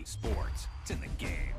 sports. It's in the game.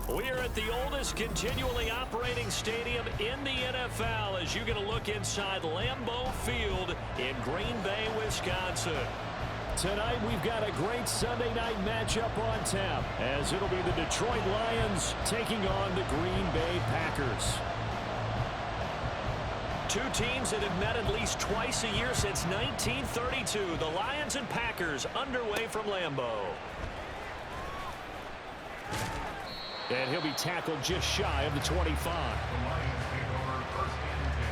We are at the oldest continually operating stadium in the NFL as you get a look inside Lambeau Field in Green Bay, Wisconsin. Tonight we've got a great Sunday night matchup on tap as it'll be the Detroit Lions taking on the Green Bay Packers. Two teams that have met at least twice a year since 1932. The Lions and Packers underway from Lambeau. And he'll be tackled just shy of the 25. The Lions take over first and 10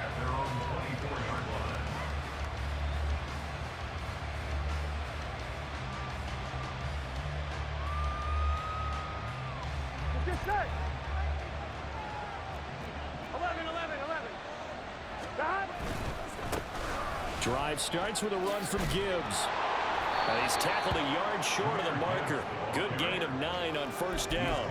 at their own 24-yard line. Get set. 11. Drive starts with a run from Gibbs. And he's tackled a yard short of the marker. Good gain of 9 on first down.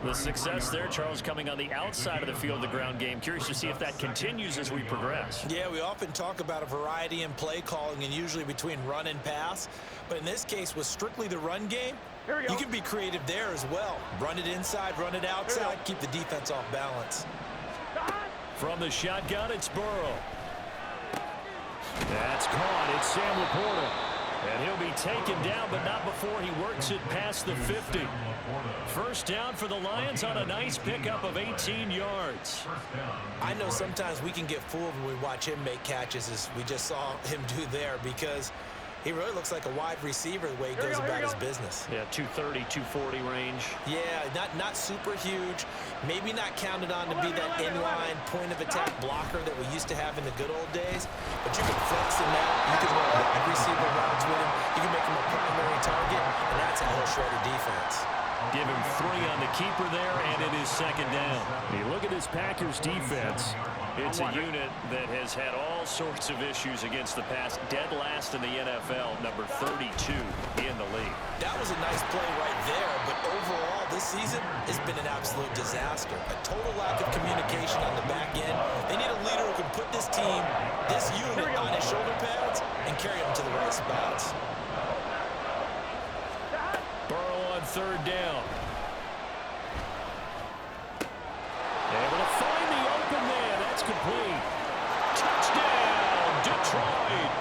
The success there, Charles, coming on the outside of the field, the ground game. Curious to see if that continues as we progress. Yeah, we often talk about a variety in play calling and usually between run and pass. But in this case, with strictly the run game, you can be creative there as well. Run it inside, run it outside, keep the defense off balance. From the shotgun, it's Burrow. That's caught. It's Sam Laporta. And he'll be taken down, but not before he works it past the 50. First down for the Lions on a nice pickup of 18 yards. I know sometimes we can get fooled when we watch him make catches, as we just saw him do there, because He really looks like a wide receiver the way he goes about his business. Yeah, 230, 240 range. Yeah, not super huge. Maybe not counted on to be that inline point-of-attack blocker that we used to have in the good old days. But you can flex him out. You can run wide receiver routes with him. You can make him a primary target, and that's how he'll shred a defense. Give him 3 on the keeper there, and it is second down. You look at this Packers defense. It's a unit that has had all sorts of issues against the pass. Dead last in the NFL, number 32 in the league. That was a nice play right there, but overall this season has been an absolute disaster. A total lack of communication on the back end. They need a leader who can put this team, this unit, on his shoulder pads and carry them to the right spots. Burrow on third down. Able to find the open man. That's complete. Touchdown, Detroit.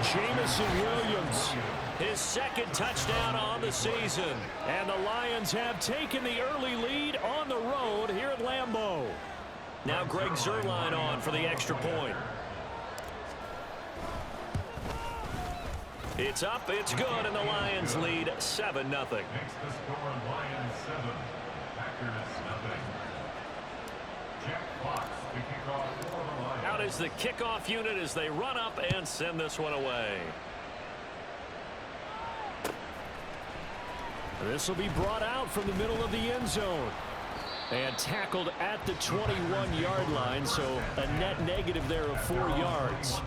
Jameson Williams, his second touchdown on the season. And the Lions have taken the early lead on the road here at Lambeau. Now Greg Zuerlein on for the extra point. It's up, it's good, and the Lions lead 7-0. Makes the score Lions 7, Packers 0. Jack Fox, the kickoff for the Lions. Out is the kickoff unit as they run up and send this one away. This will be brought out from the middle of the end zone. And tackled at the 21-yard line, so a net negative there of 4 yards.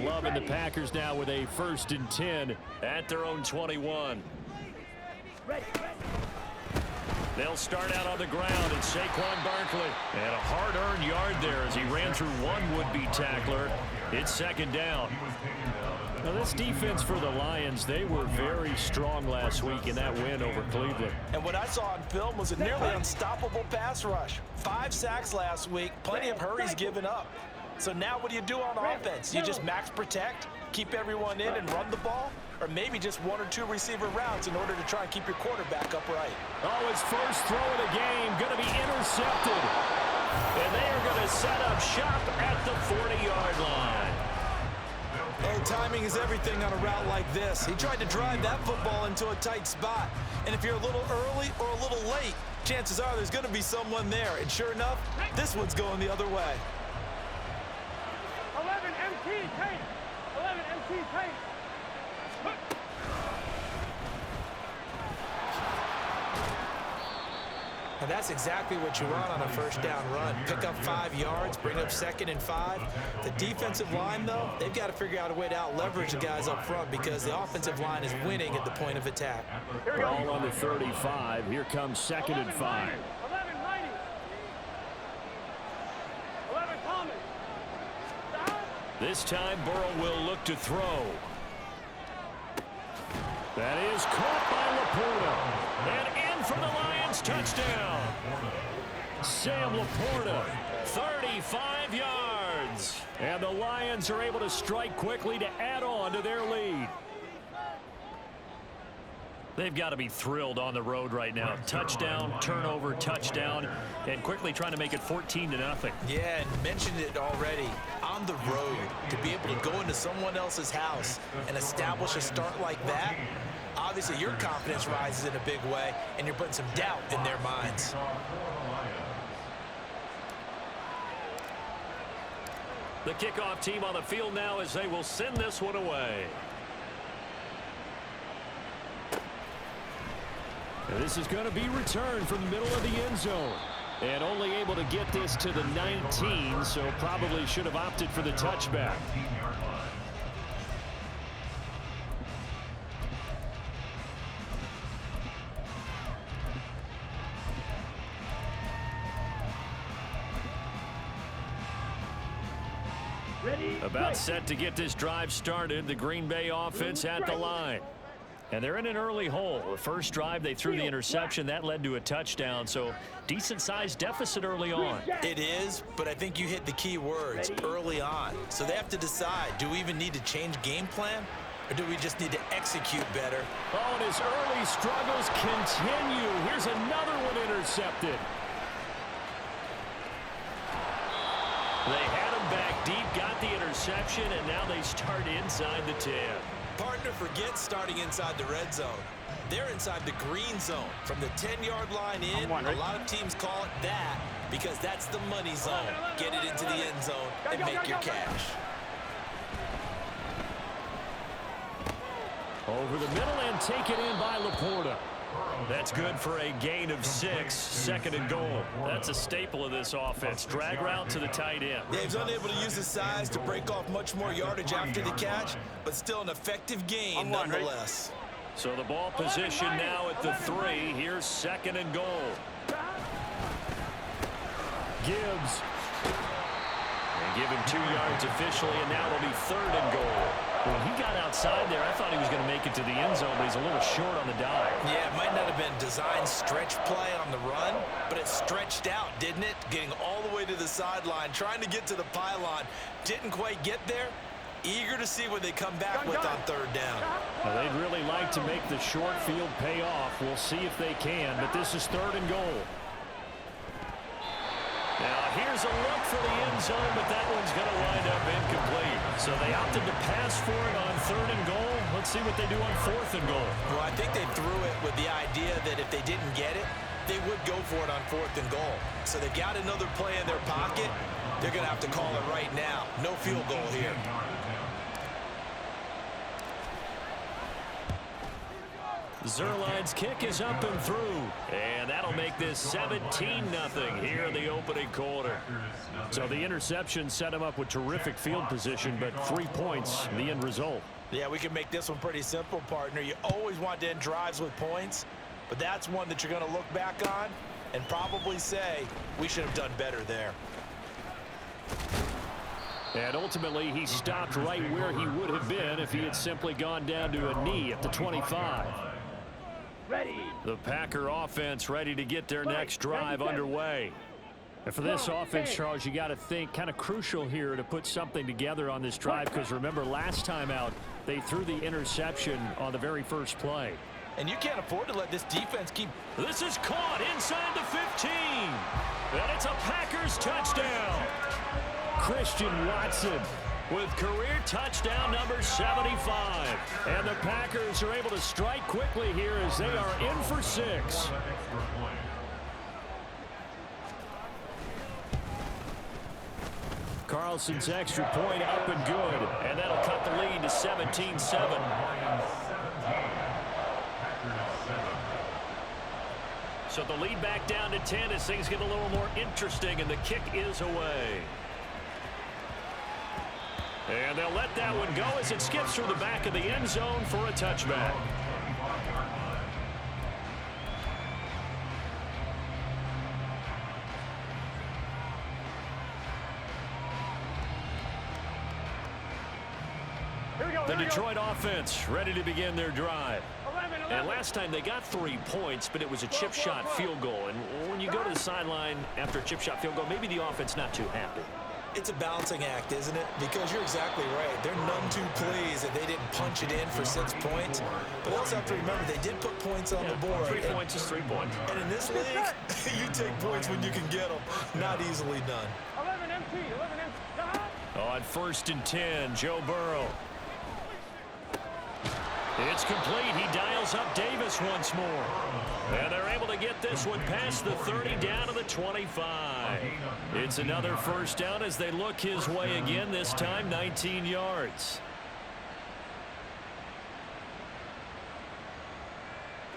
Loving the Packers now with a 1st and 10 at their own 21. They'll start out on the ground, and Saquon Barkley. And a hard-earned yard there as he ran through one would-be tackler. It's second down. Now this defense for the Lions, they were very strong last week in that win over Cleveland. And what I saw on film was a nearly unstoppable pass rush. 5 sacks last week, plenty of hurries given up. So now what do you do on offense? You just max protect, keep everyone in and run the ball? Or maybe just 1 or 2 receiver routes in order to try and keep your quarterback upright? Oh, his first throw of the game going to be intercepted. And they are going to set up shop at the 40-yard line. Oh, timing is everything on a route like this. He tried to drive that football into a tight spot. And if you're a little early or a little late, chances are there's going to be someone there. And sure enough, this one's going the other way. 11 MT tape. 11 MT tape. And that's exactly what you want on a first down run. Pick up 5 yards, bring up 2nd and 5. The defensive line, though, they've got to figure out a way to out-leverage the guys up front because the offensive line is winning at the point of attack. Ball on the 35. Here comes 2nd and 5. 11 Mighty. 11 Thomas. This time, Burrow will look to throw. That is caught by Laporta. And in for the Lions, touchdown. Sam Laporta, 35 yards. And the Lions are able to strike quickly to add on to their lead. They've got to be thrilled on the road right now. Touchdown, turnover, touchdown, and quickly trying to make it 14-0. Yeah, and mentioned it already. On the road, to be able to go into someone else's house and establish a start like that, obviously your confidence rises in a big way, and you're putting some doubt in their minds. The kickoff team on the field now as they will send this one away. And this is going to be returned from the middle of the end zone. And only able to get this to the 19, so probably should have opted for the touchback. About set to get this drive started, the Green Bay offense at the line. And they're in an early hole. The first drive, they threw the interception. That led to a touchdown, so decent-sized deficit early on. It is, but I think you hit the key words, early on. So they have to decide, do we even need to change game plan? or do we just need to execute better? Oh, and his early struggles continue. Here's another one intercepted. They had him back deep, got the interception, and now they start inside the 10. Partner, forget starting inside the red zone. They're inside the green zone. From the 10-yard line in, a lot of teams call it that because that's the money zone. Get it into the end zone and make your cash. Over the middle and taken in by Laporta. That's good for a gain of 6, second and goal. That's a staple of this offense. Drag route to the tight end. Yeah, he's unable to use his size to break off much more yardage after the catch, but still an effective gain nonetheless. So the ball position now at the 3. Here's second and goal. Gibbs. And give him 2 yards officially, and now it'll be third and goal. When he got outside there, I thought he was going to make it to the end zone, but he's a little short on the dive. Yeah, it might not have been designed stretch play on the run, but it stretched out, didn't it? Getting all the way to the sideline, trying to get to the pylon. Didn't quite get there. Eager to see what they come back with on third down. Well, they'd really like to make the short field pay off. We'll see if they can, but this is third and goal. Now, here's a look for the end zone, but that one's going to wind up incomplete. So they opted to pass for it on third and goal. Let's see what they do on fourth and goal. Well, I think they threw it with the idea that if they didn't get it, they would go for it on fourth and goal. So they've got another play in their pocket. They're going to have to call it right now. No field goal here. Zuerlein's kick is up and through, and that'll make this 17-0 here in the opening quarter. So the interception set him up with terrific field position, but 3 points, the end result. Yeah, we can make this one pretty simple, partner. You always want to end drives with points, but that's one that you're going to look back on and probably say, we should have done better there. And ultimately, he stopped right where he would have been if he had simply gone down to a knee at the 25. Ready. The Packer offense ready to get their next drive underway. And for this offense, Charles, you got to think kind of crucial here to put something together on this drive, because remember last time out, they threw the interception on the very first play. And you can't afford to let this defense keep. This is caught inside the 15. And it's a Packers touchdown. Christian Watson with career touchdown number 75. And the Packers are able to strike quickly here as they are in for 6. Carlson's extra point up and good. And that'll cut the lead to 17-7. So the lead back down to 10 as things get a little more interesting, and the kick is away. And they'll let that one go as it skips through the back of the end zone for a touchback. The Detroit offense ready to begin their drive. And last time they got 3 points, but it was a chip shot field goal. And when you go to the sideline after a chip shot field goal, maybe the offense not too happy. It's a balancing act, isn't it? Because you're exactly right. They're none too pleased that they didn't punch it in for 6 points. But they also have to remember they did put points on the board. 3 points is 3 points. And in this league, you take points when you can get them. Not easily done. 11 empty. 11 empty. On 1st and 10, Joe Burrow. It's complete. He dials up Davis once more. And they're able to get this one past the 30 down to the 25. It's another first down as they look his way again, this time 19 yards.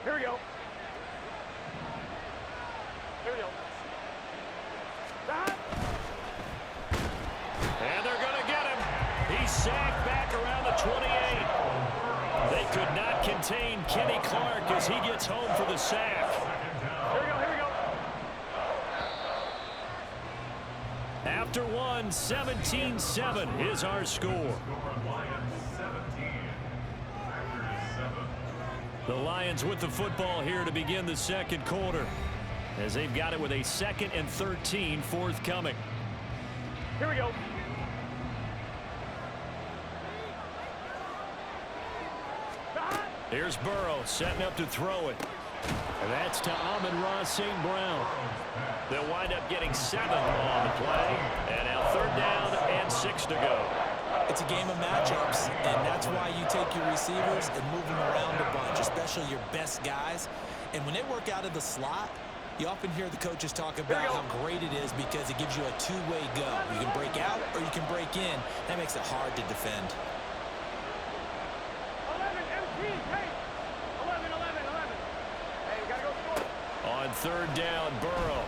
Here we go. Here we go. And they're going to get him. He's sacked back around the 28. They could not contain Kenny Clark as he gets home for the sack. Here we go, here we go. After one, 17-7 is our score. The Lions with the football here to begin the second quarter, as they've got it with a 2nd and 13 forthcoming. Here we go. Here's Burrow setting up to throw it. And that's to Amon-Ra St. Brown. They'll wind up getting 7 on the play. And now 3rd down and 6 to go. It's a game of matchups, and that's why you take your receivers and move them around a bunch, especially your best guys. And when they work out of the slot, you often hear the coaches talk about how great it is because it gives you a two-way go. You can break out or you can break in. That makes it hard to defend. 11 MT, hey! 11. Hey, we gotta go score. On 3rd down, Burrow.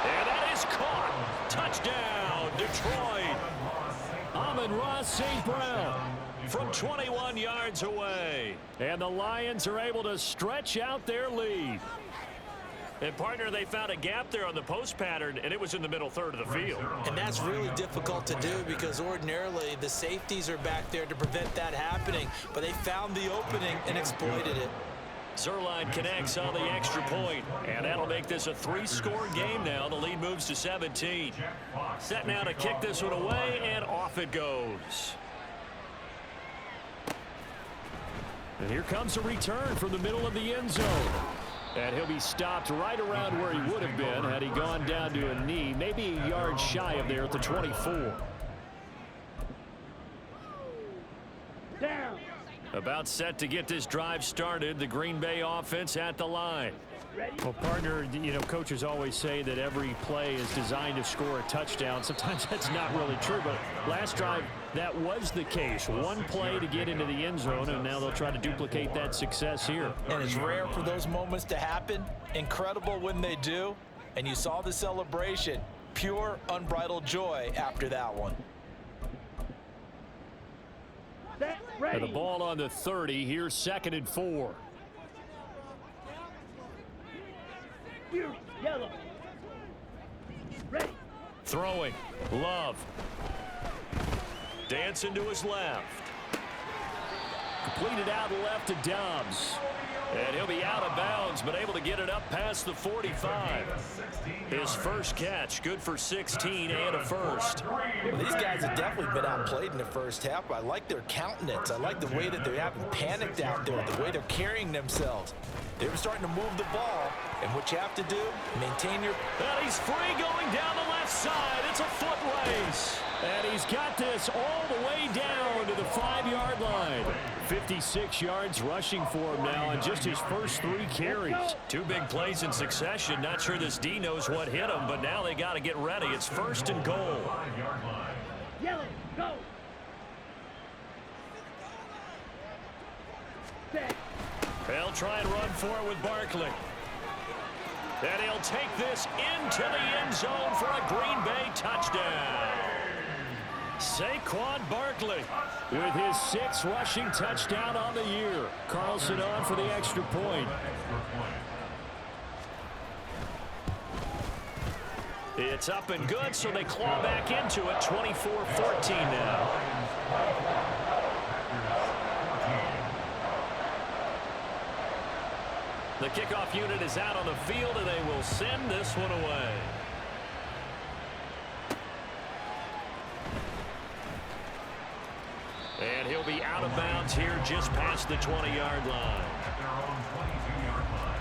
And that is caught. Touchdown, Detroit. Amon-Ra St. Brown from 21 yards away. And the Lions are able to stretch out their lead. And, partner, they found a gap there on the post pattern, and it was in the middle third of the field. And that's really difficult to do because ordinarily the safeties are back there to prevent that happening. But they found the opening and exploited it. Zuerlein connects on the extra point, and that'll make this a 3-score game now. The lead moves to 17. Set now to kick this one away, and off it goes. And here comes a return from the middle of the end zone. And he'll be stopped right around where he would have been had he gone down to a knee, maybe a yard shy of there at the 24. Down. About set to get this drive started. The Green Bay offense at the line. Well, partner, you know, coaches always say that every play is designed to score a touchdown. Sometimes that's not really true, but last drive, that was the case. One play to get into the end zone, and now they'll try to duplicate that success here. And it's rare for those moments to happen. Incredible when they do. And you saw the celebration. Pure, unbridled joy after that one. And the ball on the 30. Here's 2nd and 4. Yellow. Ready. Throwing. Love. Dancing to his left. Completed out left to Dobbs. And he'll be out of bounds, but able to get it up past the 45. His first catch, good for 16 and a first. Well, these guys have definitely been outplayed in the first half. I like their countenance. I like the way that they haven't panicked out there, the way they're carrying themselves. They were starting to move the ball, and what you have to do, maintain your... And he's free going down the left side. It's a foot race. And he's got this all the way down to the 5-yard line. 56 yards rushing for him now on just his first 3 carries. 2 big plays in succession. Not sure this D knows what hit him, but now they got to get ready. It's 1st and goal. Yellow, go. They'll try and run for it with Barkley. And he'll take this into the end zone for a Green Bay touchdown. Saquon Barkley with his 6th rushing touchdown on the year. Carlson on for the extra point. It's up and good, so they claw back into it. 24-14 now. The kickoff unit is out on the field, and they will send this one away. And he'll be out of bounds here just past the 20-yard line. At their own 22-yard line.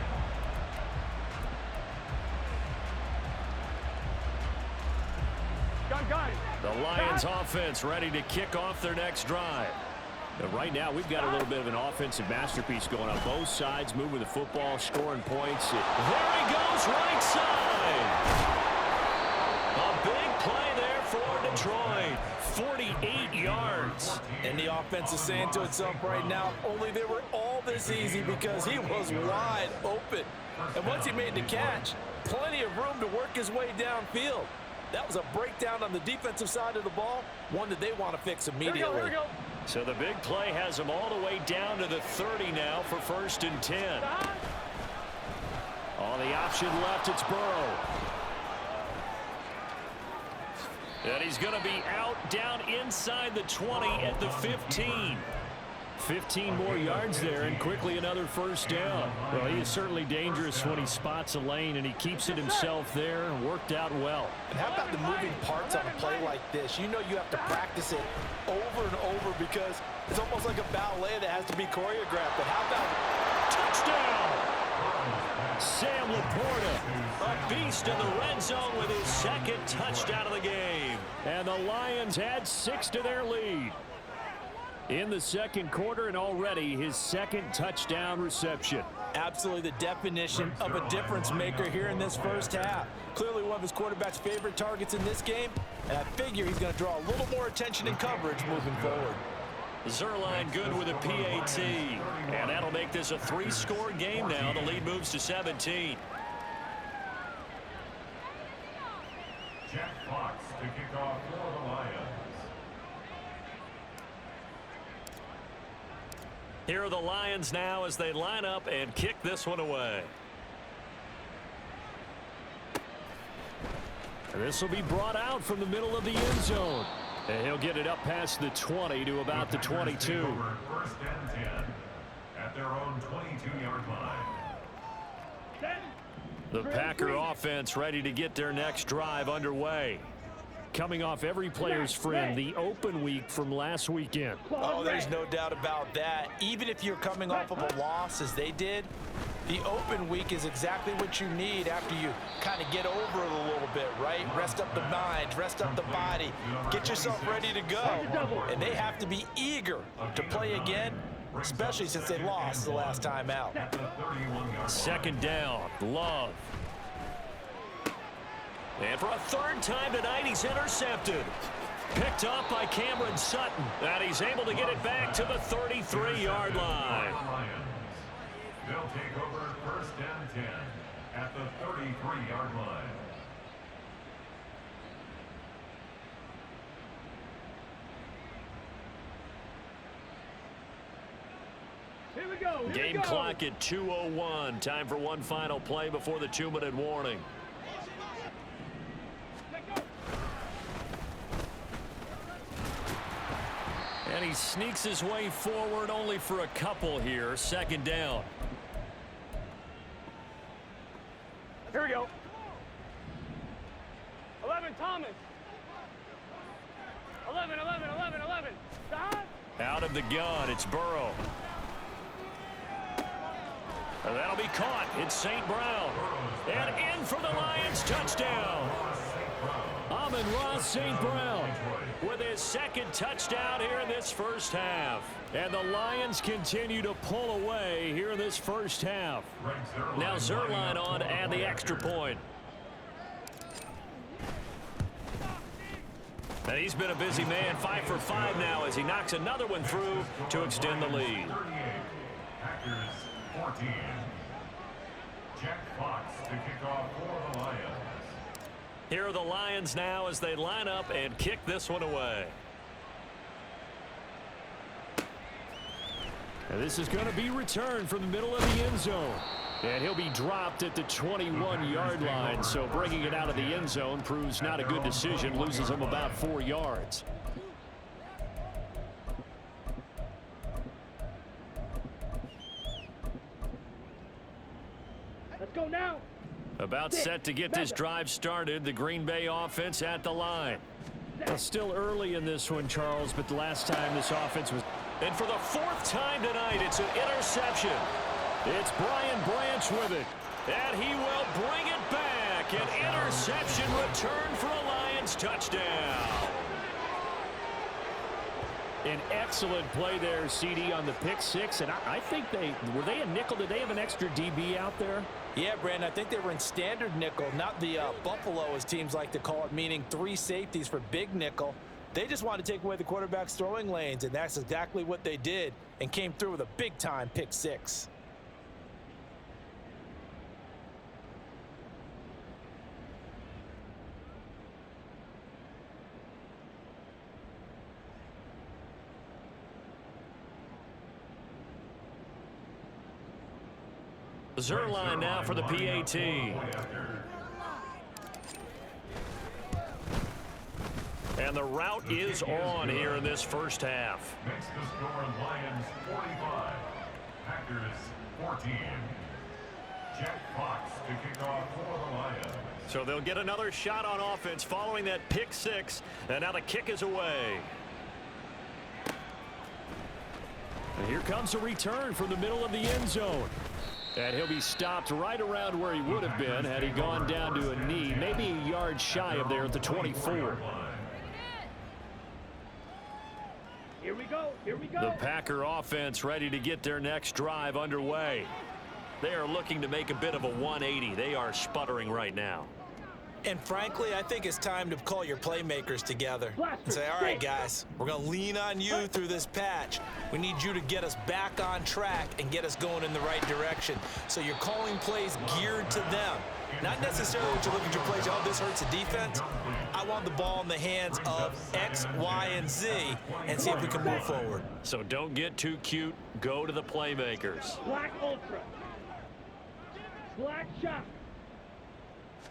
Gun. The Lions offense ready to kick off their next drive. But right now, we've got a little bit of an offensive masterpiece going on. Both sides moving the football, scoring points. There he goes, right side. A big play there for Detroit. 48 yards. And the offense is saying to itself right now, only they were all this easy because he was wide open. And once he made the catch, plenty of room to work his way downfield. That was a breakdown on the defensive side of the ball, one that they want to fix immediately. Here we go. So the big play has them all the way down to the 30 now for 1st and 10. On the option left, it's Burrow. And he's going to be out down inside the 20 at the 15. 15 more yards there and quickly another first down. Well, he is certainly dangerous when he spots a lane, and he keeps it himself there and worked out well. And how about the moving parts on a play like this? You know you have to practice it over and over because it's almost like a ballet that has to be choreographed. But how about touchdown? Sam Laporta, a beast in the red zone with his second touchdown of the game. And the Lions add 6 to their lead in the second quarter, and already his second touchdown reception. Absolutely the definition of a difference maker here in this first half. Clearly one of his quarterback's favorite targets in this game, and I figure he's going to draw a little more attention and coverage moving forward. Zuerlein good with a PAT, and that'll make this a 3-score game now. The lead moves to 17. Jack Fox to kick off for the Lions. Here are the Lions now as they line up and kick this one away. And this will be brought out from the middle of the end zone. And he'll get it up past the 20 to about the 22. First and 10 at their own 22-yard line. The Packer offense ready to get their next drive underway. Coming off every player's friend, the open week from last weekend. Oh, there's no doubt about that. Even if you're coming off of a loss as they did, the open week is exactly what you need after you kind of get over it a little bit, right? Rest up the mind, rest up the body, get yourself ready to go. And they have to be eager to play again, especially since they lost the last time out. Second down, Love. And for a third time tonight, he's intercepted. Picked off by Cameron Sutton. And he's able to get it back to the 33-yard line. They'll take over first and 10 at the 33-yard line. Here we go. Game clock at 2:01. Time for one final play before the 2-minute warning. And he sneaks his way forward only for a couple here. Second down. Here we go. 11, Thomas. 11. Stop. Out of the gun, it's Burrow. And that'll be caught. It's St. Brown. And in for the Lions touchdown. Amon-Ra St. Brown with his second touchdown here in this first half. And the Lions continue to pull away here in this first half. Now Zuerlein on to add the extra point. And he's been a busy man, 5 for 5 now as he knocks another one through to extend the lead. Packers 14. Jack Fox to kick off for the Lions. Here are the Lions now as they line up and kick this one away. And this is going to be returned from the middle of the end zone. And he'll be dropped at the 21-yard line, so bringing it out of the end zone proves not a good decision, loses him about 4 yards. Let's go now. About set to get this drive started, the Green Bay offense at the line. Well, still early in this one, Charles, but the last time this offense was... And for the 4th time tonight, it's an interception. It's Brian Branch with it. And he will bring it back. An interception return for a Lions touchdown. An excellent play there, CD, on the pick six. And I think were they a nickel? Did they have an extra DB out there? Yeah, Brandon, I think they were in standard nickel, not the Buffalo, as teams like to call it, meaning 3 safeties for big nickel. They just wanted to take away the quarterback's throwing lanes, and that's exactly what they did and came through with a big-time pick six. Zuerlein now for the PAT. And the route is on here in this first half. Makes the score Lions 45, Packers 14. Jack Fox to kick off for the Lions. So they'll get another shot on offense following that pick six. And now the kick is away. And here comes a return from the middle of the end zone. And he'll be stopped right around where he would have been had he gone down to a knee, maybe a yard shy of there at the 24. Here we go. Here we go. The Packer offense ready to get their next drive underway. They are looking to make a bit of a 180. They are sputtering right now. And frankly, I think it's time to call your playmakers together and say, all right, guys, we're going to lean on you through this patch. We need you to get us back on track and get us going in the right direction. So you're calling plays geared to them. Not necessarily that you look at your plays, oh, this hurts the defense. I want the ball in the hands of X, Y, and Z and see if we can move forward. So don't get too cute. Go to the playmakers. Black Ultra. Black shot.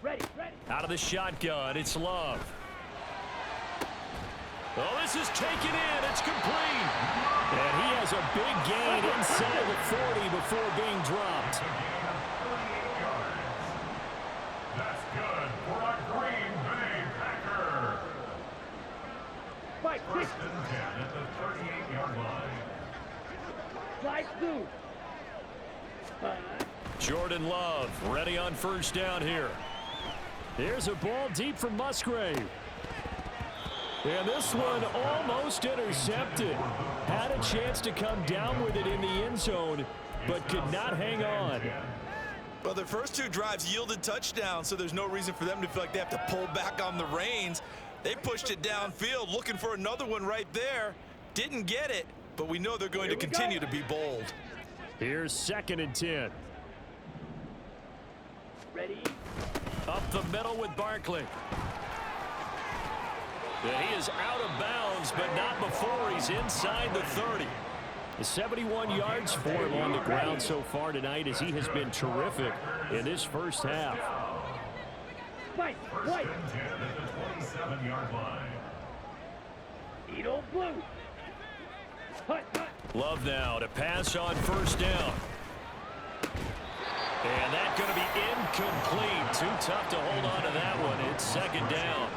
Ready, ready. Out of the shotgun, it's Love. Oh, this is taken in. It's complete. And he has a big gain inside the 40 before being dropped. That's good for a Green Bay Packer. Fight, First and 10 at the 38-yard line. slide through. Jordan Love ready on first down here. Here's a ball deep from Musgrave. And this one almost intercepted. Had a chance to come down with it in the end zone, but could not hang on. Well, their first two drives yielded touchdowns, so there's no reason for them to feel like they have to pull back on the reins. They pushed it downfield, looking for another one right there. Didn't get it, but we know they're going to continue to be bold. Here's 2nd and 10. Ready. Up the middle with Barkley. And he is out of bounds, but not before he's inside the 30. 71 yards for him on the ground so far tonight as he has been terrific in this first half. Fight, First white. and 10 at the 27-yard line. Edo blue. Hut, hut. Love now to pass on first down. And that's going to be incomplete. Too tough to hold on to that one. It's 2nd down.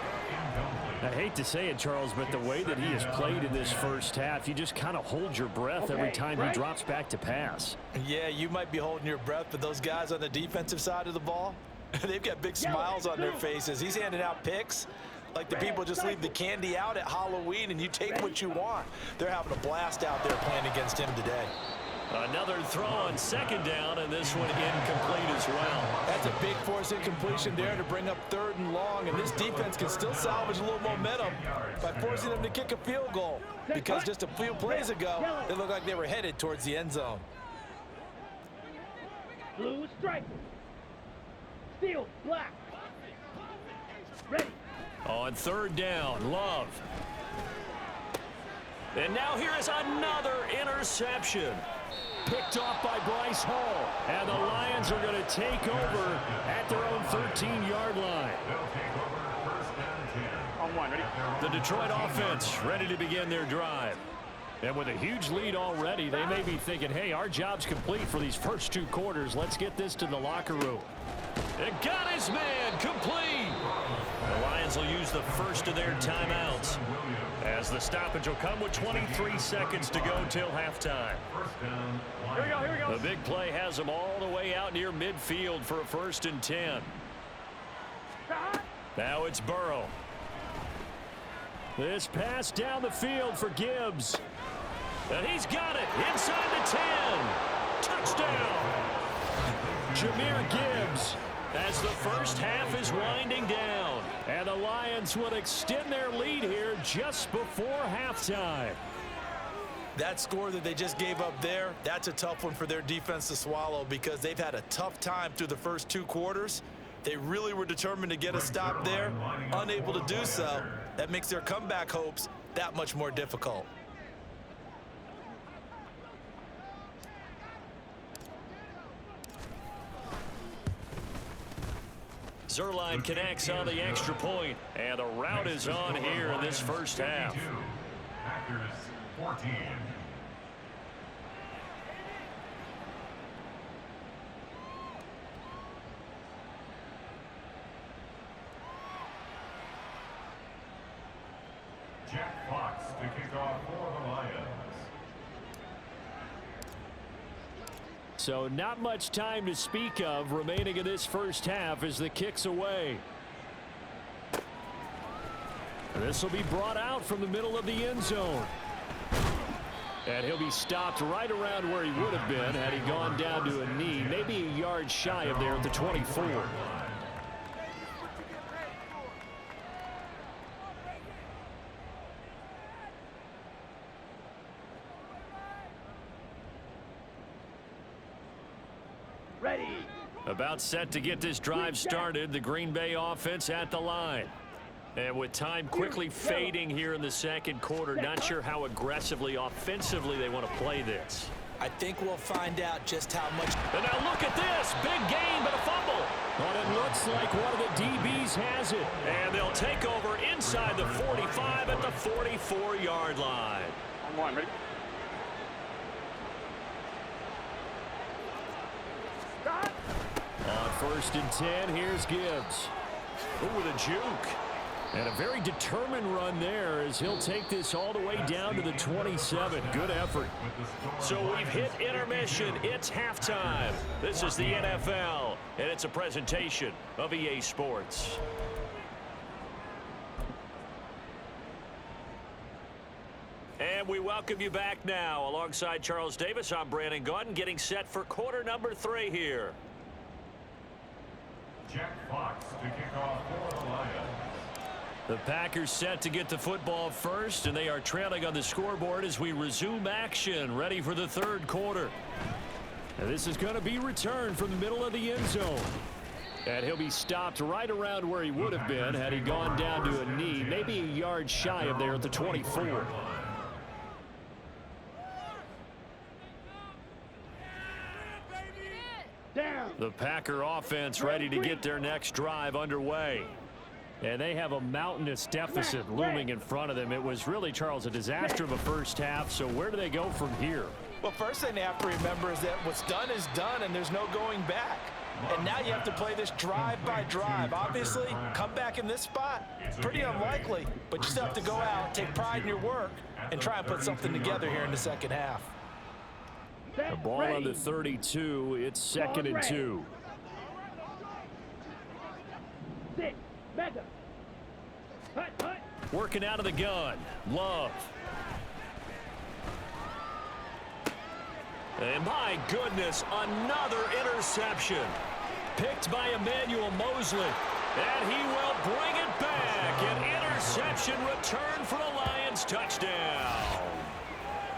I hate to say it, Charles, but the way that he has played in this first half, you just kind of hold your breath every time he drops back to pass. Yeah, you might be holding your breath, but those guys on the defensive side of the ball, they've got big smiles on their faces. He's handing out picks like the people just leave the candy out at Halloween and you take what you want. They're having a blast out there playing against him today. Another throw on 2nd down, and this one incomplete as well. That's a big force incompletion there to bring up 3rd and long, and this defense can still salvage a little momentum by forcing them to kick a field goal, because just a few plays ago, they looked like they were headed towards the end zone. Blue stripe. Steel, black. Ready. On 3rd down, Love. And now here is another interception. Picked off by Bryce Hall. And the Lions are going to take over at their own 13-yard line. They'll take over first and 10. On one, ready? The Detroit offense ready to begin their drive. And with a huge lead already, they may be thinking, hey, our job's complete for these first 2 quarters. Let's get this to the locker room. And got his man complete. The Lions will use the first of their timeouts, as the stoppage will come with 23 seconds to go till halftime. First down, Here we go, here we go. The big play has them all the way out near midfield for a 1st and 10. Now it's Burrow. This pass down the field for Gibbs. And he's got it inside the 10. Touchdown. Jahmyr Gibbs, as the first half is winding down. And the Lions will extend their lead here just before halftime. That score that they just gave up there, that's a tough one for their defense to swallow, because they've had a tough time through the first 2 quarters. They really were determined to get a stop there, unable to do so. That makes their comeback hopes that much more difficult. Zuerlein connects on the extra point, and the rout is on here in this first half. Packers 14. Jack Fox to kick off for the Lions. So not much time to speak of remaining in this first half as the kick's away. And this will be brought out from the middle of the end zone. And he'll be stopped right around where he would have been had he gone down to a knee, maybe a yard shy of there at the 24. Ready. About set to get this drive started, the Green Bay offense at the line. And with time quickly fading here in the second quarter, not sure how aggressively, offensively they want to play this. I think we'll find out just how much. And now look at this. Big gain, but a fumble. But it looks like one of the DBs has it. And they'll take over inside the 45 at the 44-yard line. On one, ready? Stop. On 1st and 10, here's Gibbs. Ooh, with a juke. And a very determined run there as he'll take this all the way down to the 27. Good effort. So we've hit intermission. It's halftime. This is the NFL, and it's a presentation of EA Sports. And we welcome you back now. Alongside Charles Davis, I'm Brandon Gaudin, getting set for quarter number 3 here. Jack Fox to kick off for the Lions. The Packers set to get the football first, and they are trailing on the scoreboard as we resume action, ready for the third quarter. And this is going to be returned from the middle of the end zone. And he'll be stopped right around where he would have been had he gone down to a knee, maybe a yard shy of there at the 24. The Packer offense ready to get their next drive underway. And they have a mountainous deficit looming in front of them. It was really, Charles, a disaster of a first half. So where do they go from here? Well, first thing they have to remember is that what's done is done, and there's no going back. And now you have to play this drive by drive. Obviously, come back in this spot, pretty unlikely. But you still have to go out, take pride in your work, and try and put something together here in the second half. The ball on the 32. It's 2nd and 2. Working out of the gun. Love. And my goodness, another interception. Picked by Emmanuel Mosley. And he will bring it back. An interception return for the Lions. Touchdown.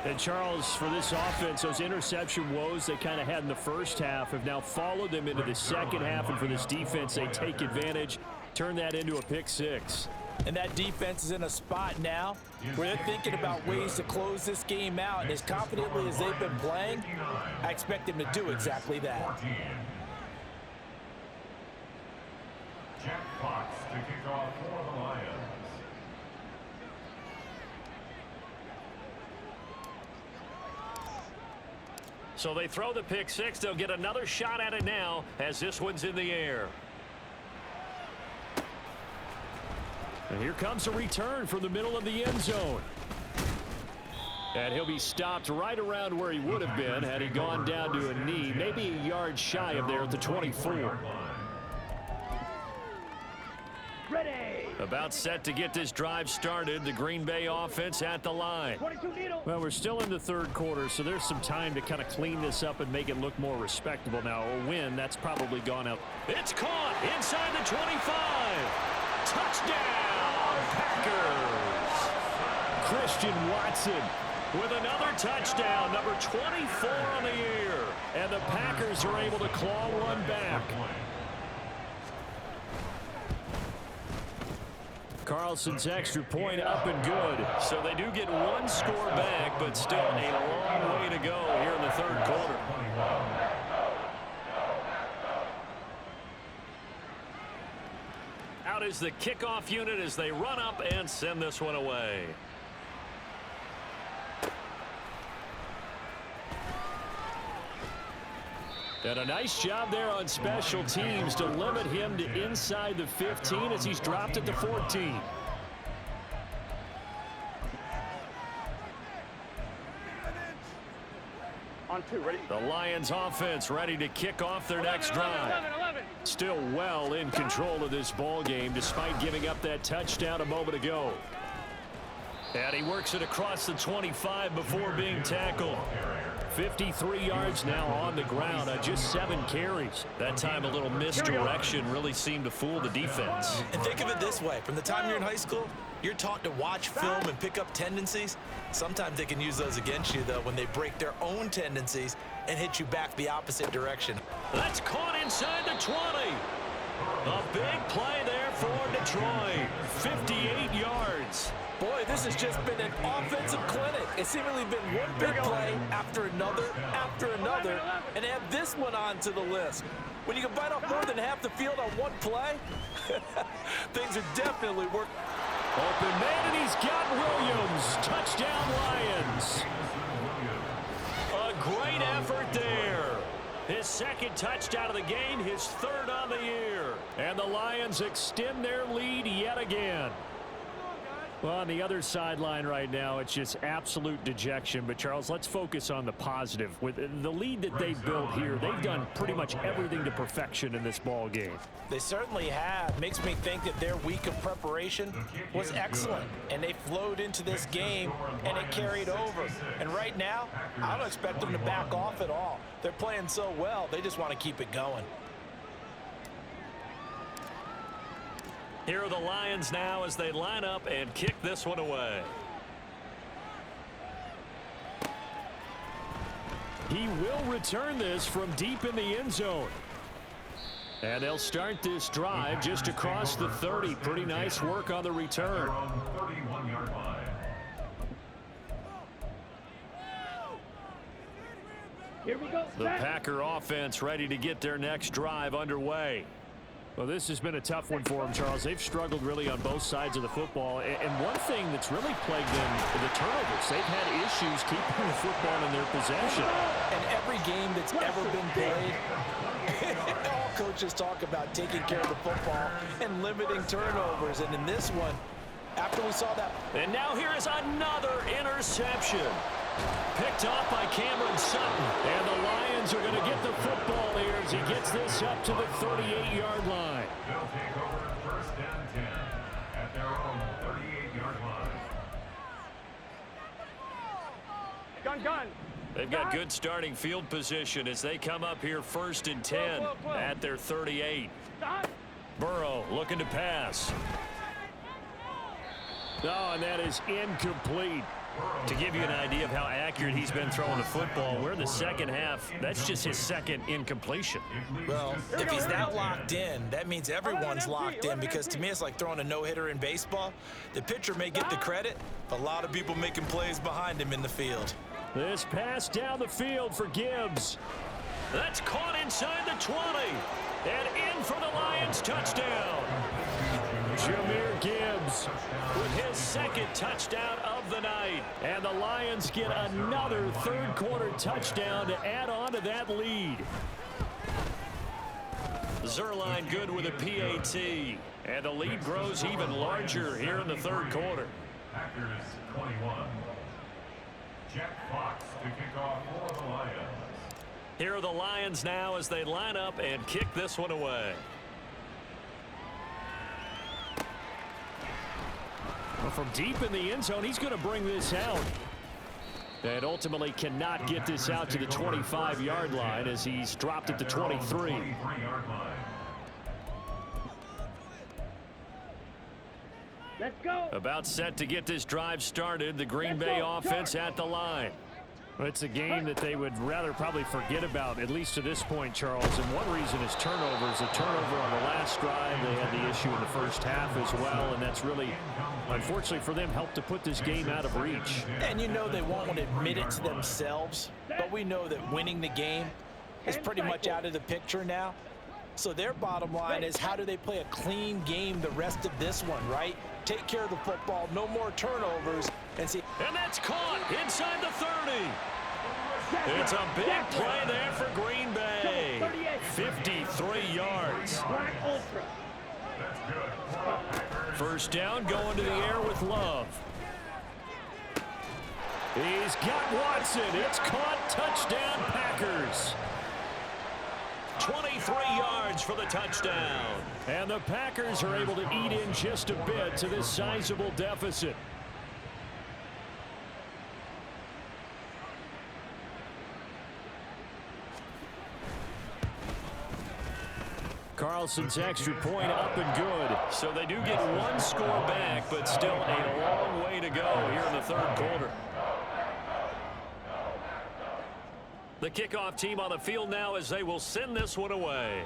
And Charles, for this offense, those interception woes they kind of had in the first half have now followed them into the second half. And for this defense, they take advantage, turn that into a pick 6. And that defense is in a spot now where they're thinking about ways to close this game out. And as confidently as they've been playing, I expect them to do exactly that. Jack Fox to kick off for the Lions. So they throw the pick 6. They'll get another shot at it now as this one's in the air. And here comes a return from the middle of the end zone. And he'll be stopped right around where he would have been had he gone down to a knee, maybe a yard shy of there at the 24. Ready. About set to get this drive started, the Green Bay offense at the line. 22 needle. Well, we're still in the third quarter, so there's some time to kind of clean this up and make it look more respectable. Now, a win, that's probably gone out. It's caught inside the 25. Touchdown, Packers. Christian Watson with another touchdown, number 24 on the year. And the Packers are able to claw one back. Carlson's extra point up and good. So they do get one score back, but still a long way to go here in the third quarter. out is the kickoff unit as they run up and send this one away. And a nice job there on special teams to limit him to inside the 15 as he's dropped it to 14. On 2, ready? The Lions offense ready to kick off their next drive. 11. Still well in control of this ball game despite giving up that touchdown a moment ago. And he works it across the 25 before being tackled. 53 yards now on the ground on just 7 carries. That time a little misdirection really seemed to fool the defense. And think of it this way. From the time you're in high school, you're taught to watch film and pick up tendencies. Sometimes they can use those against you, though, when they break their own tendencies and hit you back the opposite direction. That's caught inside the 20. A big play there for Detroit. 58 yards. Boy, this has just been an offensive clinic. It's seemingly been one big play after another, and add this one onto the list. When you can bite off more than half the field on one play, things are definitely working. Open man, and he's got Williams. Touchdown, Lions. A great effort there. His second touchdown of the game, his third on the year. And the Lions extend their lead yet again. Well, on the other sideline right now, it's just absolute dejection. But, Charles, let's focus on the positive. With the lead that they built here, they've done pretty much everything to perfection in this ball game. They certainly have. Makes me think that their week of preparation was excellent. And they flowed into this game, and it carried over. And right now, I don't expect them to back off at all. They're playing so well, they just want to keep it going. Here are the Lions now as they line up and kick this one away. He will return this from deep in the end zone. And they'll start this drive just across the 30. Pretty nice work on the return. Here we go. The Packer offense ready to get their next drive underway. Well, this has been a tough one for them, Charles. They've struggled really on both sides of the football. And one thing that's really plagued them, the turnovers. They've had issues keeping the football in their possession. And every game that's ever been played, all coaches talk about taking care of the football and limiting turnovers. And in this one, after we saw that. And now here is another interception. Picked off by Cameron Sutton. And the Lions are going to get the football here as he gets this up to the 38-yard line. They'll take over first and 10 at their own 38-yard line. Gun. They've got good starting field position as they come up here first and 10 at their 38. Burrow looking to pass. Oh, and that is incomplete. To give you an idea of how accurate he's been throwing the football, we're in the second half. That's just his second incompletion. Well, if he's that locked in, that means everyone's locked in, because to me it's like throwing a no-hitter in baseball. The pitcher may get the credit, but a lot of people making plays behind him in the field. This pass down the field for Gibbs. That's caught inside the 20. And in for the Lions touchdown. Jahmyr Gibbs with his second touchdown of the night. And the Lions get another third-quarter touchdown to add on to that lead. Zuerlein good with a PAT. And the lead grows even larger here in the third quarter. Packers 21. Jack Fox to kick off for the Lions. Here are the Lions now as they line up and kick this one away. Well, from deep in the end zone, he's going to bring this out. And ultimately cannot get this out to the 25-yard line as he's dropped it to 23. Let's go. About set to get this drive started. The Green Bay offense at the line. Well, it's a game that they would rather probably forget about, at least to this point, Charles. And one reason is turnovers. A turnover on the last drive. They had the issue in the first half as well. And that's really, unfortunately for them, helped to put this game out of reach. And you know they won't admit it to themselves, but we know that winning the game is pretty much out of the picture now. So their bottom line is, how do they play a clean game the rest of this one, right? Take care of the football, no more turnovers, and see. And that's caught inside the 30. It's a big play there for Green Bay. 53 yards. First down, going to the air with Love. He's got Watson. It's caught. Touchdown, Packers. 23 yards for the touchdown. And the Packers are able to eat in just a bit to this sizable deficit. Carlson's extra point up and good. So they do get one score back, but still a long way to go here in the third quarter. The kickoff team on the field now as they will send this one away.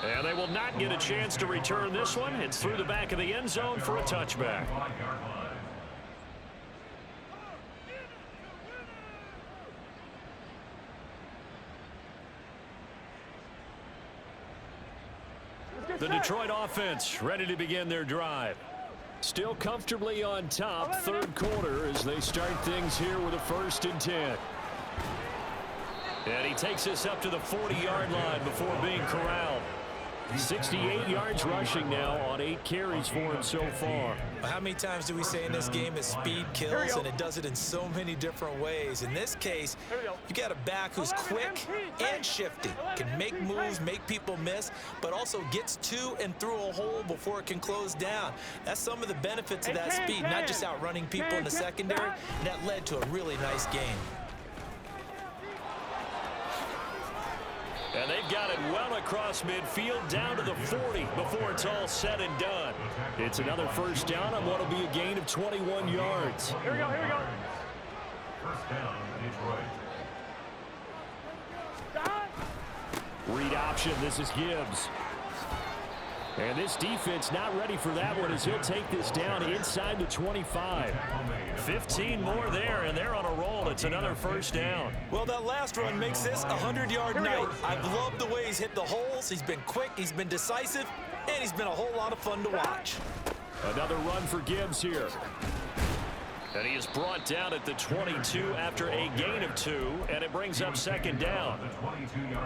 And they will not get a chance to return this one. It's through the back of the end zone for a touchback. The Detroit offense ready to begin their drive. Still comfortably on top, third quarter, as they start things here with a 1st and 10. And he takes us up to the 40-yard line before being corralled. 68 yards rushing now on 8 carries for him so far. How many times do we say in this game that speed kills, and it does it in so many different ways? In this case, you got a back who's quick and shifty, can make moves, make people miss, but also gets to and through a hole before it can close down. That's some of the benefits of that speed, not just outrunning people in the secondary, and that led to a really nice game. And they've got it well across midfield down to the 40 before it's all said and done. It's another first down on what will be a gain of 21 yards. Here we go, here we go. First down, Detroit. Read option, this is Gibbs. And this defense not ready for that one as he'll take this down inside the 25. 15 more there, and they're on a roll. It's another first down. Well, that last run makes this a 100-yard night. I've loved the way he's hit the holes. He's been quick, he's been decisive, and he's been a whole lot of fun to watch. Another run for Gibbs here. And he is brought down at the 22 after a gain of 2, and it brings up second down.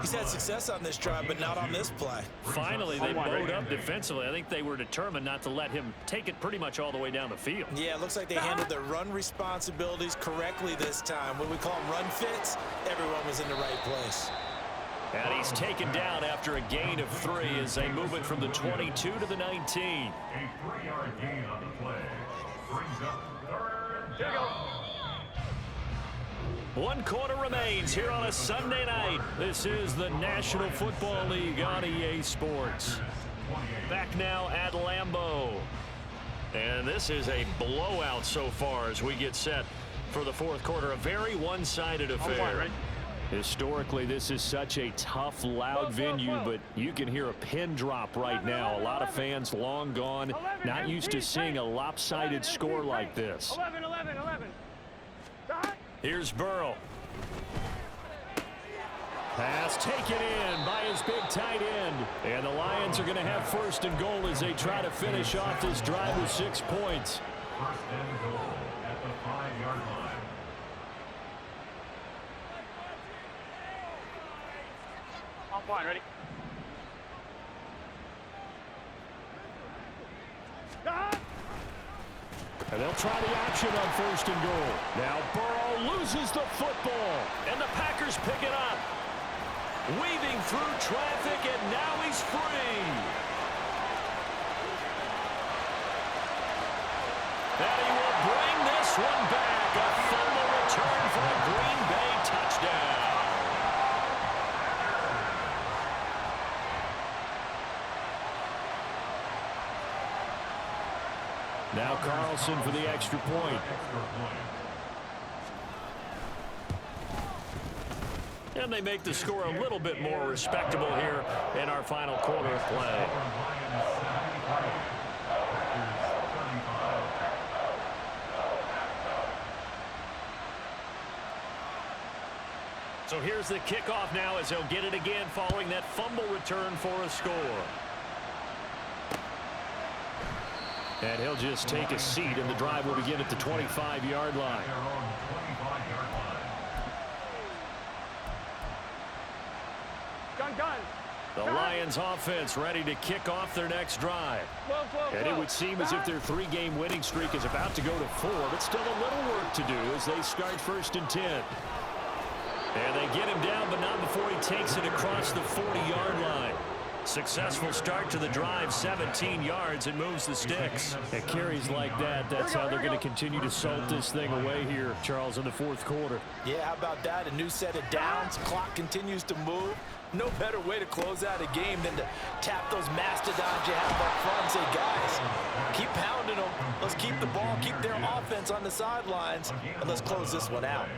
He's had success on this drive, but not on this play. Finally, they bowed up defensively. I think they were determined not to let him take it pretty much all the way down the field. Yeah, it looks like they handled their run responsibilities correctly this time. When we call them run fits, everyone was in the right place. And he's taken down after a gain of 3 as they move it from the 22 to the 19. A 3-yard gain on the play brings up third down. 1 quarter remains here on a Sunday night. This is the National Football League on EA Sports. Back now at Lambeau. And this is a blowout so far as we get set for the fourth quarter. A very one-sided affair. Historically, this is such a tough, loud venue, but you can hear a pin drop right now. A lot of fans long gone, not used to seeing a lopsided score like this. 11. Here's Burrow. Pass taken in by his big tight end. And the Lions are going to have 1st and goal as they try to finish off this drive with 6 points. 1st and goal at the 5-yard line. On point, ready? And they'll try the option on 1st and goal. Now Burrow loses the football. And the Packers pick it up. Weaving through traffic, and now he's free. And he will bring this one back. A fumble return for a Green Bay touchdown. Now Carlson for the extra point. And they make the score a little bit more respectable here in our final quarter of play. So here's the kickoff now as they'll get it again following that fumble return for a score. And he'll just take a seat, and the drive will begin at the 25-yard line. Gun. The Lions offense ready to kick off their next drive. And it would seem as if their 3-game winning streak is about to go to 4, but still a little work to do as they start 1st and 10. And they get him down, but not before he takes it across the 40-yard line. Successful start to the drive, 17 yards, and moves the sticks. At carries like that, that's how they're going to continue to salt this thing away here, Charles, in the 4th quarter. Yeah, how about that? A new set of downs. Clock continues to move. No better way to close out a game than to tap those mastodons you have up front and say, guys, keep pounding them. Let's keep the ball, keep their offense on the sidelines, and let's close this one out.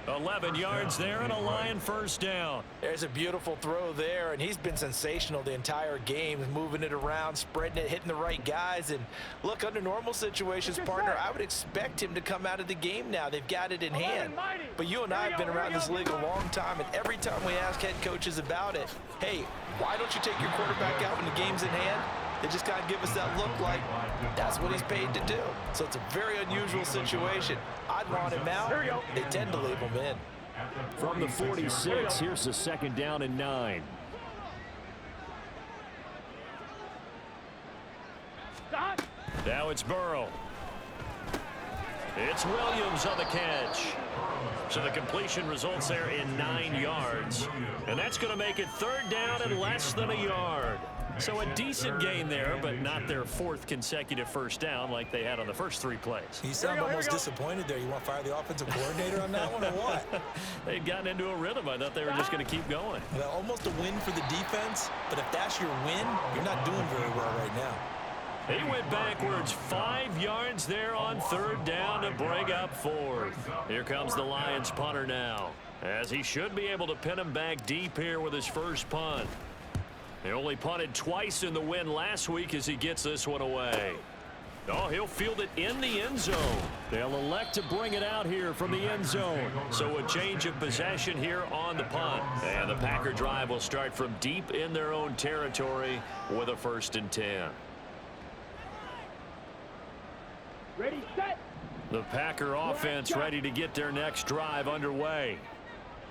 11 yards there and a Lion 1st down. There's a beautiful throw there, and he's been sensational the entire game, moving it around, spreading it, hitting the right guys. And look, under normal situations, partner, I would expect him to come out of the game now. They've got it in hand. But you and I have been around this league a long time, and every time we ask head coaches about it, hey, why don't you take your quarterback out when the game's in hand? They just kind of give us that look like that's what he's paid to do. So it's a very unusual situation. I'd want him out. They tend to leave him in. From the 46, here's the 2nd down and 9. Now it's Burrow. It's Williams on the catch. So the completion results there in 9 yards. And that's going to make it 3rd down and less than a yard. So a decent gain there, but not their 4th consecutive 1st down like they had on the first 3 plays. You sound almost disappointed there. You want to fire the offensive coordinator on that one or what? They'd gotten into a rhythm. I thought they were just going to keep going. Well, almost a win for the defense, but if that's your win, you're not doing very well right now. He went backwards 5 yards there on 3rd down to bring up 4th. Here comes the Lions punter now, as he should be able to pin him back deep here with his first punt. He only punted twice in the win last week as he gets this one away. Oh, he'll field it in the end zone. They'll elect to bring it out here from the end zone. So a change of possession here on the punt. And the Packer drive will start from deep in their own territory with a 1st and 10. Ready, set. The Packer offense ready to get their next drive underway.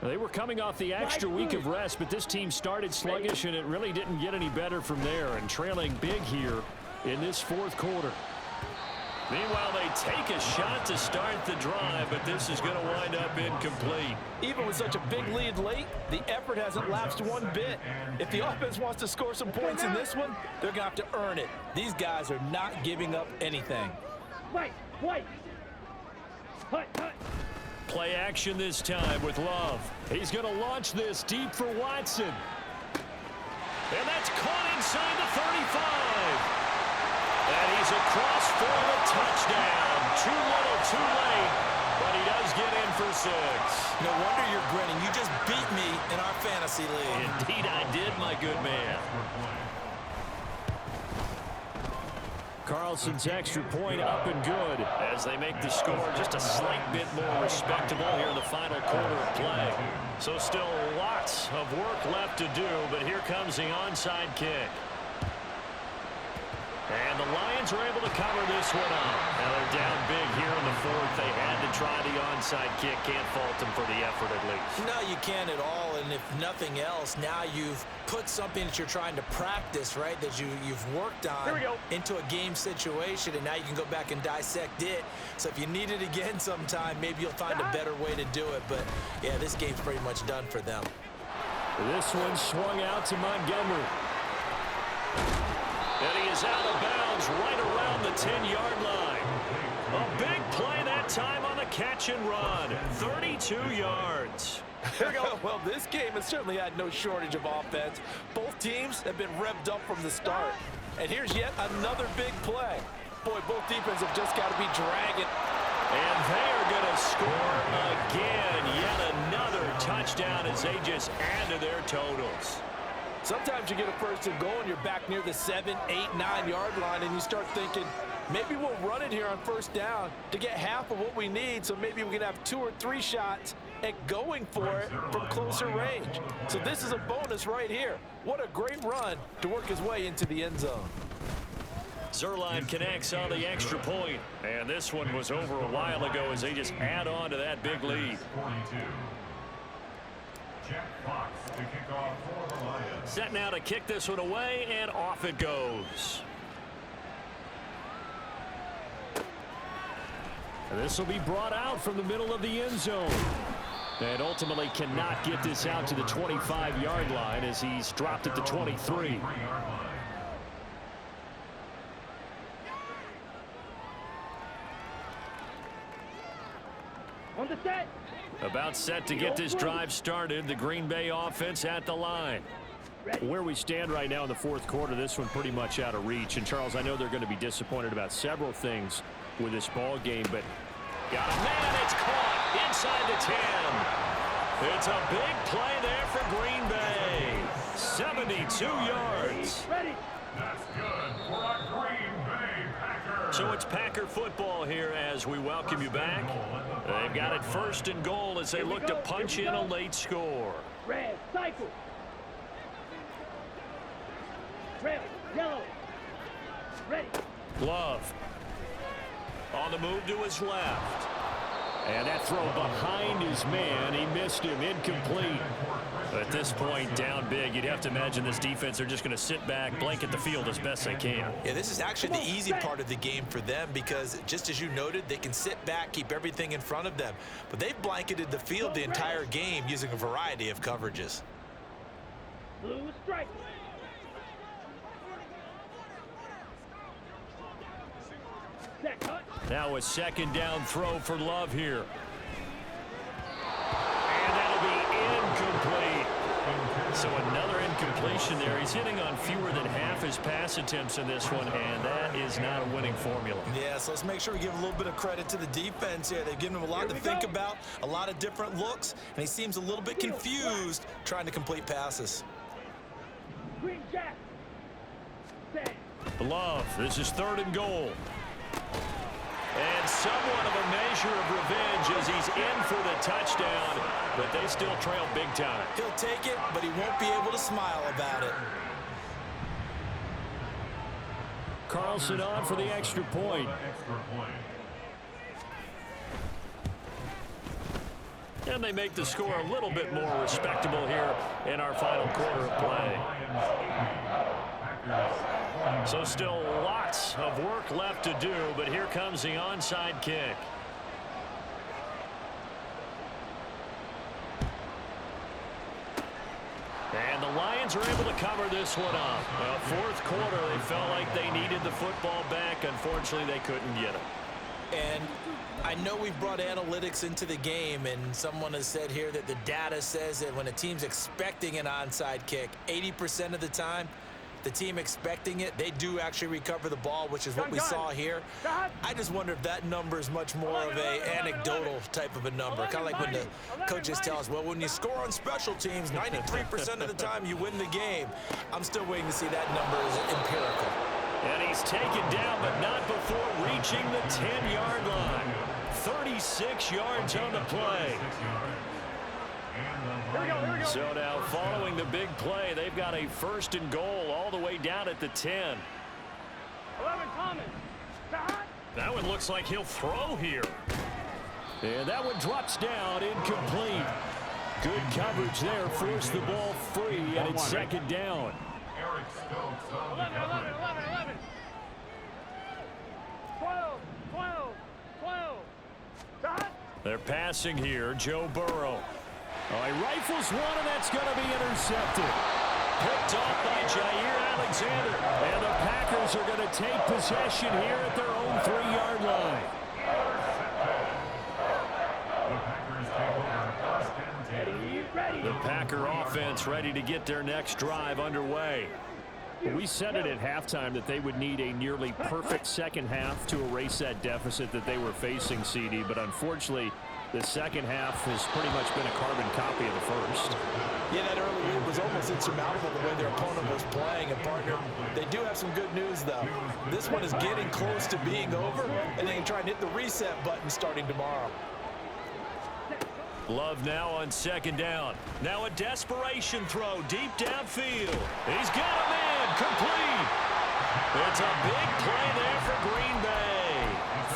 They were coming off the extra week of rest, but this team started sluggish, and it really didn't get any better from there, and trailing big here in this 4th quarter. Meanwhile, they take a shot to start the drive, but this is going to wind up incomplete. Even with such a big lead late, the effort hasn't lapsed one bit. If the offense wants to score some points in this one, they're going to have to earn it. These guys are not giving up anything. Wait. Hut. Play action this time with Love. He's going to launch this deep for Watson. And that's caught inside the 35. And he's across for the touchdown. Too little, too late. But he does get in for 6. No wonder you're grinning. You just beat me in our fantasy league. Indeed I did, my good man. Carlson's extra point up and good as they make the score just a slight bit more respectable here in the final quarter of play. So still lots of work left to do, but here comes the onside kick. And the Lions are able to cover this one up. Now they're down big here in the 4th. They had to try the onside kick. Can't fault them for the effort at least. No, you can't at all. And if nothing else, now you've put something that you're trying to practice, right, that you've worked on into a game situation, and now you can go back and dissect it. So if you need it again sometime, maybe you'll find a better way to do it. But, yeah, this game's pretty much done for them. This one swung out to Montgomery. And he is out of bounds right around the 10-yard line. A big play that time on the catch and run. 32 yards. Well, this game has certainly had no shortage of offense. Both teams have been revved up from the start. And here's yet another big play. Boy, both defenses have just got to be dragging. And they are going to score again. Yet another touchdown as they just add to their totals. Sometimes you get a 1st and goal and you're back near the 7, 8, 9-yard line, and you start thinking, maybe we'll run it here on 1st down to get half of what we need, so maybe we can have 2 or 3 shots at going for it from closer range. So this is a bonus right here. What a great run to work his way into the end zone. Zuerlein connects on the extra point, and this one was over a while ago as they just add on to that big lead. Jack Fox to kick off for the Lions. Set now to kick this one away, and off it goes. This will be brought out from the middle of the end zone. And ultimately cannot get this out to the 25-yard line as he's dropped at the 23. On the set. About set to get this drive started. The Green Bay offense at the line. Where we stand right now in the fourth quarter, this one pretty much out of reach. And, Charles, I know they're going to be disappointed about several things with this ball game, but got a man. It's caught inside the 10. It's a big play there for Green Bay. 72 yards. Ready. That's good for a Green Bay Packer. So it's Packer football here as we welcome you back. They've got it first and goal as they look to punch in a late score. Red, cycle. Red, yellow. Ready. Love. On the move to his left. And that throw behind his man. He missed him. Incomplete. At this point, down big, you'd have to imagine this defense, they're just going to sit back, blanket the field as best they can. Yeah, this is actually the easy part of the game for them because, just as you noted, they can sit back, keep everything in front of them. But they've blanketed the field the entire game using a variety of coverages. Blue strike. Now a second down throw for Love here. And that'll be incomplete. So another incompletion there. He's hitting on fewer than half his pass attempts in this one, and that is not a winning formula. Yeah, so let's make sure we give a little bit of credit to the defense here. They've given him a lot to think about, a lot of different looks, and he seems a little bit confused trying to complete passes. Green Jack. Set. Love, this is third and goal. And somewhat of a measure of revenge as he's in for the touchdown, but they still trail big time. He'll take it, but he won't be able to smile about it. Carlson on for the extra point. And they make the score a little bit more respectable here in our final quarter of play. So still lots of work left to do, but here comes the onside kick. And the Lions are able to cover this one up. Well, fourth quarter, they felt like they needed the football back. Unfortunately, they couldn't get it. And I know we've brought analytics into the game, and someone has said here that the data says that when a team's expecting an onside kick, 80% of the time, the team expecting it, they do actually recover the ball, which is what we saw here. I just wonder if that number is much more of a anecdotal type of a number. Kind of like when the coaches tell us, well, when you score on special teams, 93% of the time you win the game. I'm still waiting to see that number as empirical. And he's taken down, but not before reaching the 10-yard line. 36 yards on the play. Here we go. So now following the big play, they've got a first and goal all the way down at the 10. 11 Thomas. That one looks like he'll throw here. And that one drops down, incomplete. Good coverage there, forced the ball free, and it's second down. Eric Stokes on the 11. 12. They're passing here, Joe Burrow. Oh, he rifles one, and that's going to be intercepted. Picked off by Jair Alexander. And the Packers are going to take possession here at their own 3-yard line. The Packer offense ready to get their next drive underway. We said it at halftime that they would need a nearly perfect second half to erase that deficit that they were facing, CD, but unfortunately, the second half has pretty much been a carbon copy of the first. Yeah, that early lead was almost insurmountable the way their opponent was playing. And, partner, they do have some good news, though. This one is getting close to being over, and they can try and hit the reset button starting tomorrow. Love now on second down. Now a desperation throw deep downfield. He's got him in. Complete. It's a big play there for Green Bay.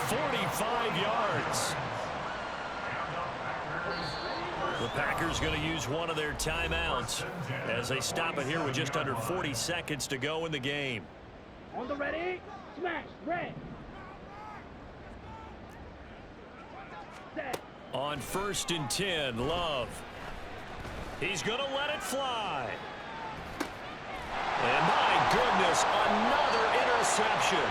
45 yards. The Packers going to use one of their timeouts as they stop it here with just under 40 seconds to go in the game. On the ready, smash, red. Set. On 1st and 10, Love. He's going to let it fly. And my goodness, another interception.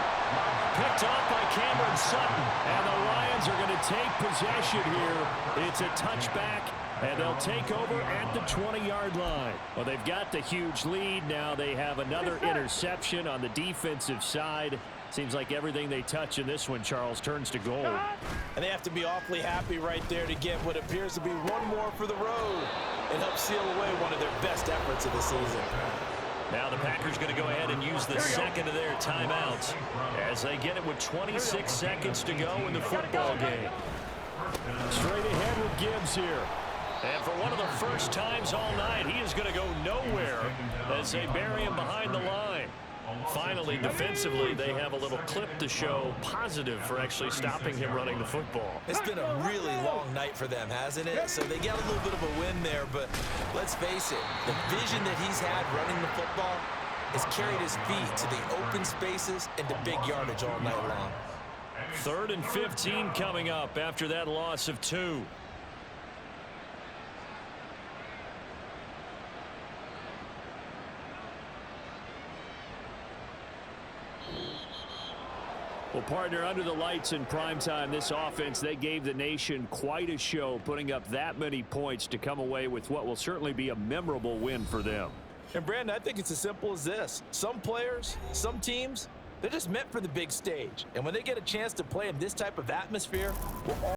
Picked off by Cameron Sutton. And the Lions are going to take possession here. It's a touchback, and they'll take over at the 20-yard line. Well, they've got the huge lead. Now they have another interception on the defensive side. Seems like everything they touch in this one, Charles, turns to gold. And they have to be awfully happy right there to get what appears to be one more for the road and help seal away one of their best efforts of the season. Now the Packers going to go ahead and use the second of their timeouts as they get it with 26 seconds to go in the football game. Straight ahead with Gibbs here. And for one of the first times all night, he is going to go nowhere as they bury him behind the line. Finally, defensively, they have a little clip to show positive for actually stopping him running the football. It's been a really long night for them, hasn't it? So they get a little bit of a win there, but let's face it, the vision that he's had running the football has carried his feet to the open spaces and to big yardage all night long. 3rd and 15 coming up after that loss of 2. Well, partner, under the lights in primetime, this offense, they gave the nation quite a show, putting up that many points to come away with what will certainly be a memorable win for them. And, Brandon, I think it's as simple as this. Some players, some teams, they're just meant for the big stage. And when they get a chance to play in this type of atmosphere, we're all